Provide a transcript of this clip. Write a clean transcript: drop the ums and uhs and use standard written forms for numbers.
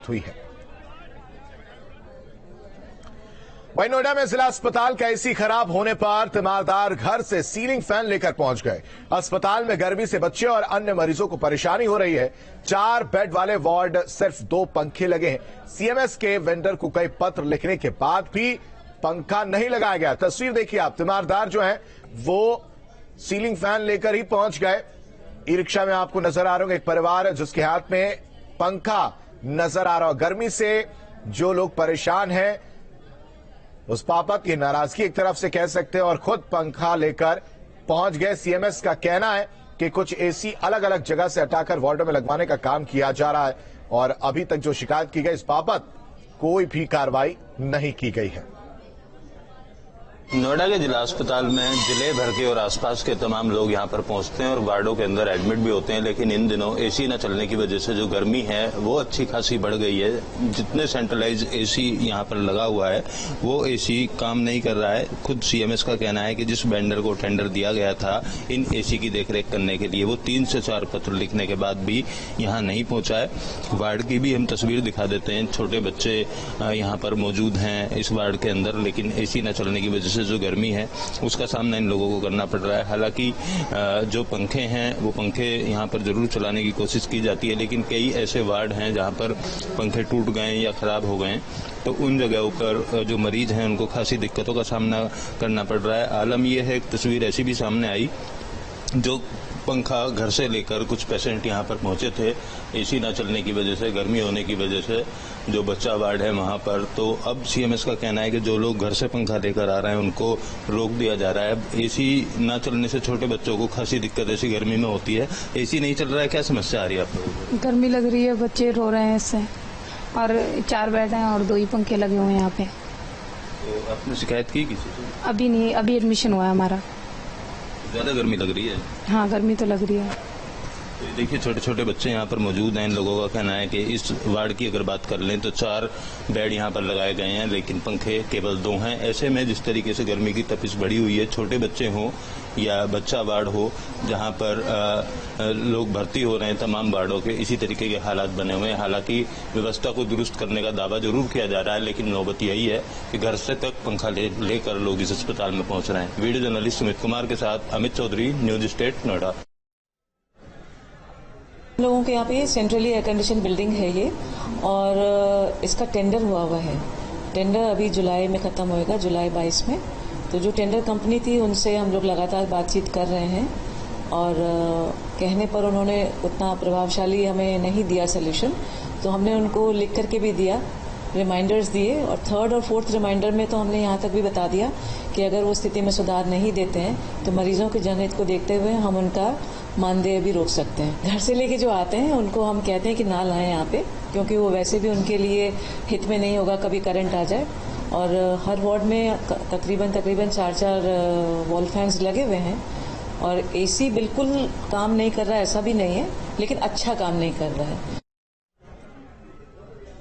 हुई है। वहीं नोएडा में जिला अस्पताल का एसी खराब होने पर तीमारदार घर से सीलिंग फैन लेकर पहुंच गए। अस्पताल में गर्मी से बच्चे और अन्य मरीजों को परेशानी हो रही है। 4 बेड वाले वार्ड सिर्फ 2 पंखे लगे हैं। सीएमएस के वेंडर को कई पत्र लिखने के बाद भी पंखा नहीं लगाया गया। तस्वीर देखिए आप, तीमारदार जो है वो सीलिंग फैन लेकर ही पहुंच गए। ई रिक्शा में आपको नजर आ रहा होगा एक परिवार है जिसके हाथ में पंखा नजर आ रहा हो। गर्मी से जो लोग परेशान हैं उस बाबत की नाराजगी एक तरफ से कह सकते हैं और खुद पंखा लेकर पहुंच गए। सीएमएस का कहना है कि कुछ एसी अलग अलग जगह से हटाकर वार्डों में लगवाने का काम किया जा रहा है और अभी तक जो शिकायत की गई इस बाबत कोई भी कार्रवाई नहीं की गई है। नोएडा के जिला अस्पताल में जिले भर के और आसपास के तमाम लोग यहां पर पहुंचते हैं और वार्डों के अंदर एडमिट भी होते हैं, लेकिन इन दिनों एसी न चलने की वजह से जो गर्मी है वो अच्छी खासी बढ़ गई है। जितने सेंट्रलाइज एसी यहां पर लगा हुआ है वो एसी काम नहीं कर रहा है। खुद सीएमएस का कहना है कि जिस वेंडर को टेंडर दिया गया था इन एसी की देखरेख करने के लिए वो 3 से 4 पत्र लिखने के बाद भी यहाँ नहीं पहुंचा है। वार्ड की भी हम तस्वीर दिखा देते हैं। छोटे बच्चे यहाँ पर मौजूद हैं इस वार्ड के अंदर, लेकिन एसी न चलने की वजह से जो गर्मी है उसका सामना इन लोगों को करना पड़ रहा है। हालांकि जो पंखे हैं वो पंखे यहाँ पर जरूर चलाने की कोशिश की जाती है, लेकिन कई ऐसे वार्ड हैं जहाँ पर पंखे टूट गए या खराब हो गए, तो उन जगहों पर जो मरीज हैं उनको खासी दिक्कतों का सामना करना पड़ रहा है। आलम यह है, एक तस्वीर ऐसी भी सामने आई जो पंखा घर से लेकर कुछ पेशेंट यहाँ पर पहुंचे थे एसी ना चलने की वजह से, गर्मी होने की वजह से जो बच्चा वार्ड है वहां पर। तो अब सीएमएस का कहना है कि जो लोग घर से पंखा लेकर आ रहे हैं उनको रोक दिया जा रहा है। एसी ना चलने से छोटे बच्चों को खासी दिक्कत ऐसी गर्मी में होती है। एसी नहीं चल रहा है, क्या समस्या आ रही है आप लोगों को? गर्मी लग रही है, बच्चे रो रहे हैं इससे, और 4 बेड हैं और 2 ही पंखे लगे हुए हैं यहाँ पे। तो आपने शिकायत की किसी से? अभी नहीं, अभी एडमिशन हुआ है हमारा। ज्यादा गर्मी लग रही है? हाँ, गर्मी तो लग रही है। तो देखिए छोटे छोटे बच्चे यहाँ पर मौजूद हैं। इन लोगों का कहना है कि इस वार्ड की अगर बात कर लें तो 4 बेड यहाँ पर लगाए गए हैं, लेकिन पंखे केवल 2 हैं। ऐसे में जिस तरीके से गर्मी की तपिश बढ़ी हुई है, छोटे बच्चे हों या बच्चा वार्ड हो जहाँ पर लोग भर्ती हो रहे हैं, तमाम वार्डों के इसी तरीके के हालात बने हुए हैं। हालांकि व्यवस्था को दुरुस्त करने का दावा जरूर किया जा रहा है, लेकिन नौबत यही है कि घर से तक पंखा लेकर लोग इस अस्पताल में पहुंच रहे हैं। वीडियो जर्नलिस्ट सुमित कुमार के साथ अमित चौधरी, न्यूज स्टेट, नोएडा। लोगों के यहाँ पे सेंट्रली एयर कंडीशन बिल्डिंग है ये, और इसका टेंडर हुआ है। टेंडर अभी जुलाई में खत्म होएगा, जुलाई 22 में। तो जो टेंडर कंपनी थी उनसे हम लोग लगातार बातचीत कर रहे हैं और कहने पर उन्होंने उतना प्रभावशाली हमें नहीं दिया सोल्यूशन, तो हमने उनको लिख करके भी दिया, रिमाइंडर्स दिए, और 3rd और 4th रिमाइंडर में तो हमने यहाँ तक भी बता दिया कि अगर वो स्थिति में सुधार नहीं देते हैं तो मरीजों के जनहित को देखते हुए हम उनका मानदेय भी रोक सकते हैं। घर से लेके जो आते हैं उनको हम कहते हैं कि ना लाएं यहाँ पे, क्योंकि वो वैसे भी उनके लिए हित में नहीं होगा, कभी करंट आ जाए। और हर वार्ड में तकरीबन 4-4 वॉल फैंस लगे हुए हैं, और एसी बिल्कुल काम नहीं कर रहा है ऐसा भी नहीं है, लेकिन अच्छा काम नहीं कर रहा है।